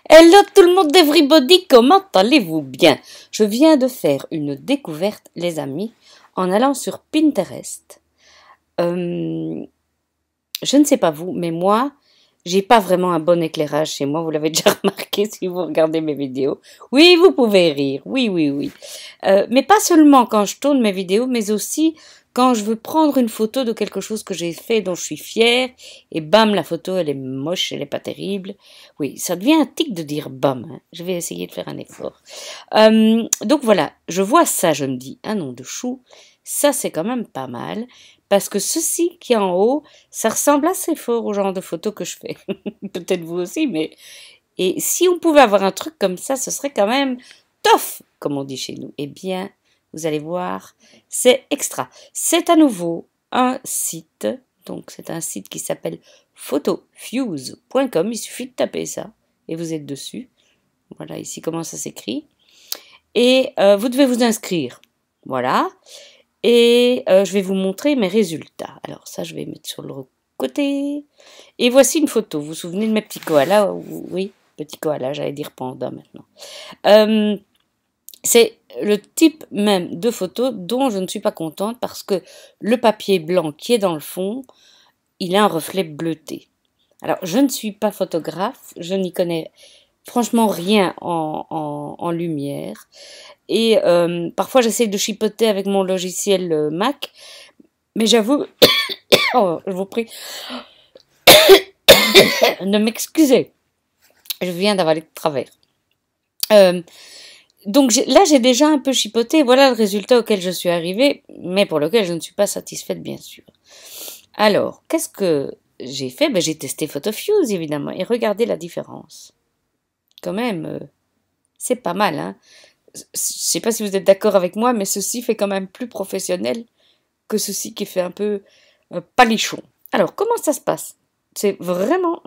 Hello tout le monde everybody, comment allez-vous bien? Je viens de faire une découverte les amis en allant sur Pinterest. Je ne sais pas vous, mais moi, j'ai pas vraiment un bon éclairage chez moi, vous l'avez déjà remarqué si vous regardez mes vidéos. Oui, vous pouvez rire, oui. Mais pas seulement quand je tourne mes vidéos, mais aussi quand je veux prendre une photo de quelque chose que j'ai fait, dont je suis fière, et bam, la photo, elle est moche, elle est pas terrible. Oui, ça devient un tic de dire bam, hein. Je vais essayer de faire un effort. Donc voilà, je vois ça, je me dis, un nom de chou, ça c'est quand même pas mal, parce que ceci qui est en haut, ça ressemble assez fort au genre de photos que je fais. Peut-être vous aussi, mais... Et si on pouvait avoir un truc comme ça, ce serait quand même tof, comme on dit chez nous. Eh bien, vous allez voir, c'est extra. C'est à nouveau un site, donc c'est un site qui s'appelle photofuse.com. Il suffit de taper ça et vous êtes dessus. Voilà, ici comment ça s'écrit. Et vous devez vous inscrire. Voilà. Et je vais vous montrer mes résultats. Alors ça, je vais mettre sur le côté. Et voici une photo. Vous vous souvenez de mes petits koalas? Oui, petits koalas, j'allais dire panda maintenant. C'est le type même de photo dont je ne suis pas contente parce que le papier blanc qui est dans le fond, il a un reflet bleuté. Alors, je ne suis pas photographe, je n'y connais franchement rien en lumière. Et parfois, j'essaie de chipoter avec mon logiciel Mac, mais j'avoue, oh, je vous prie, de m'excuser. Je viens d'avaler de travers. Donc là, j'ai déjà un peu chipoté. Voilà le résultat auquel je suis arrivée, mais pour lequel je ne suis pas satisfaite, bien sûr. Alors, qu'est-ce que j'ai fait? J'ai testé PhotoFuse, évidemment, et regardez la différence. Quand même, c'est pas mal, hein. Je ne sais pas si vous êtes d'accord avec moi, mais ceci fait quand même plus professionnel que ceci qui fait un peu palichon. Alors, comment ça se passe? C'est vraiment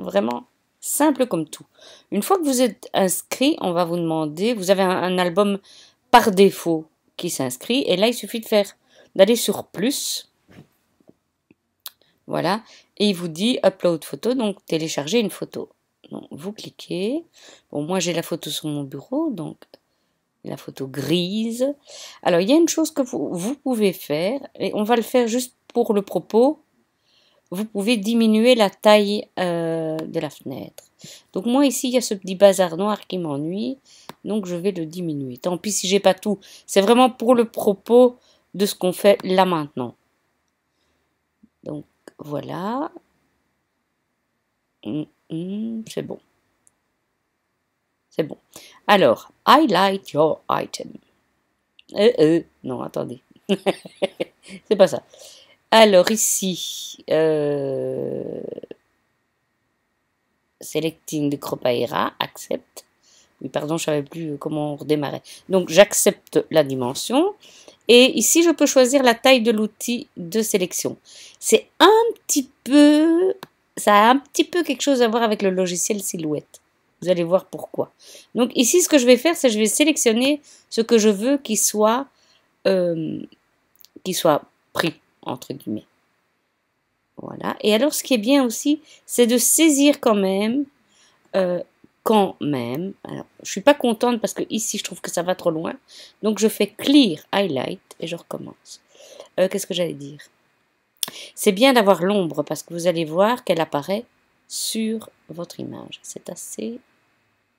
simple comme tout. Une fois que vous êtes inscrit, on va vous demander, vous avez un album par défaut qui s'inscrit, et là, il suffit d'aller sur plus, voilà, et il vous dit upload photo, donc télécharger une photo. Donc, vous cliquez. Bon, moi, j'ai la photo sur mon bureau, donc la photo grise. Alors, il y a une chose que vous pouvez faire, et on va le faire juste pour le propos. Vous pouvez diminuer la taille de la fenêtre. Donc moi ici, il y a ce petit bazar noir qui m'ennuie, donc je vais le diminuer. Tant pis si j'ai pas tout. C'est vraiment pour le propos de ce qu'on fait là maintenant. Donc voilà. C'est bon. C'est bon. Alors, highlight your item. Non, attendez. C'est pas ça. Alors ici, selecting de Cropaera, accept. Oui, pardon, je ne savais plus comment on redémarrait. Donc, j'accepte la dimension. Et ici, je peux choisir la taille de l'outil de sélection. C'est un petit peu... Ça a un petit peu quelque chose à voir avec le logiciel Silhouette. Vous allez voir pourquoi. Donc, ici, ce que je vais faire, c'est que je vais sélectionner ce que je veux qu'il soit pris, entre guillemets. Voilà. Et alors, ce qui est bien aussi, c'est de saisir quand même... alors, je suis pas contente parce que ici je trouve que ça va trop loin. Donc je fais clear highlight et je recommence. Qu'est-ce que j'allais dire? C'est bien d'avoir l'ombre parce que vous allez voir qu'elle apparaît sur votre image. C'est assez,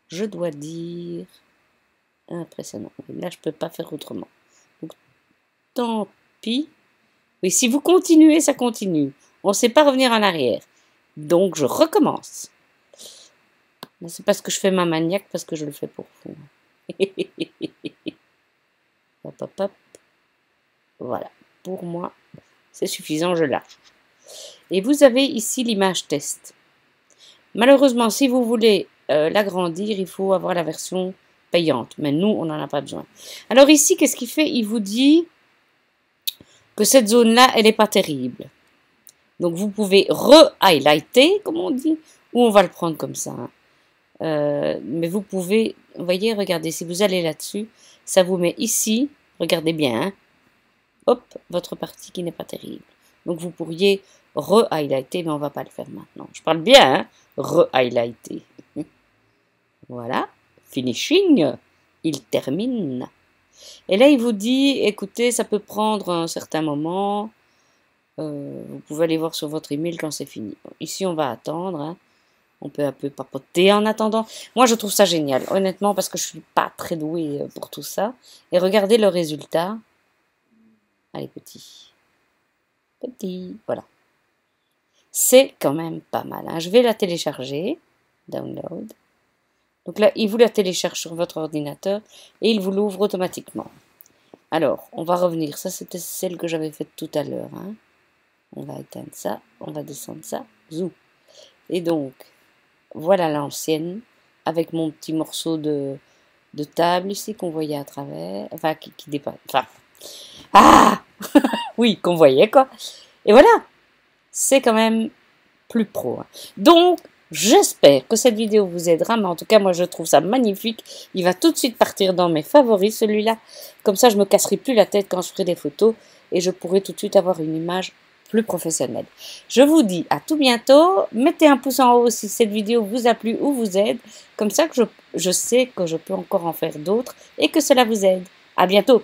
je dois dire, impressionnant. Là je peux pas faire autrement. Donc tant pis. Oui, si vous continuez, ça continue. On ne sait pas revenir en arrière. Donc je recommence. C'est parce que je fais ma maniaque, parce que je le fais pour vous. Hop, hop, hop. Voilà. Pour moi, c'est suffisant, je lâche. Et vous avez ici l'image test. Malheureusement, si vous voulez l'agrandir, il faut avoir la version payante. Mais nous, on n'en a pas besoin. Alors ici, qu'est-ce qu'il fait? Il vous dit que cette zone-là, elle n'est pas terrible. Donc, vous pouvez re-highlighter, comme on dit, ou on va le prendre comme ça, hein. Mais vous pouvez, vous voyez, regardez, si vous allez là-dessus, ça vous met ici, regardez bien, hein, hop, votre partie qui n'est pas terrible. Donc vous pourriez re-highlighter, mais on ne va pas le faire maintenant. Je parle bien, hein, re-highlighter. Voilà, finishing, il termine. Et là, il vous dit, écoutez, ça peut prendre un certain moment. Vous pouvez aller voir sur votre email quand c'est fini. Ici, on va attendre. Hein. On peut un peu papoter en attendant. Moi, je trouve ça génial, honnêtement, parce que je suis pas très douée pour tout ça. Et regardez le résultat. Allez, petit. Petit, voilà. C'est quand même pas mal. Hein. Je vais la télécharger. Download. Donc là, il vous la télécharge sur votre ordinateur et il vous l'ouvre automatiquement. Alors, on va revenir. Ça, c'était celle que j'avais faite tout à l'heure. Hein. On va éteindre ça. On va descendre ça. Zou. Et donc, voilà l'ancienne avec mon petit morceau de table ici qu'on voyait à travers. Enfin, qui dépasse. Enfin. Ah oui, qu'on voyait quoi. Et voilà. C'est quand même plus pro. Hein. Donc, j'espère que cette vidéo vous aidera, mais en tout cas, moi, je trouve ça magnifique. Il va tout de suite partir dans mes favoris, celui-là. Comme ça, je me casserai plus la tête quand je ferai des photos et je pourrai tout de suite avoir une image plus professionnelle. Je vous dis à tout bientôt. Mettez un pouce en haut si cette vidéo vous a plu ou vous aide. Comme ça que je sais que je peux encore en faire d'autres et que cela vous aide. À bientôt.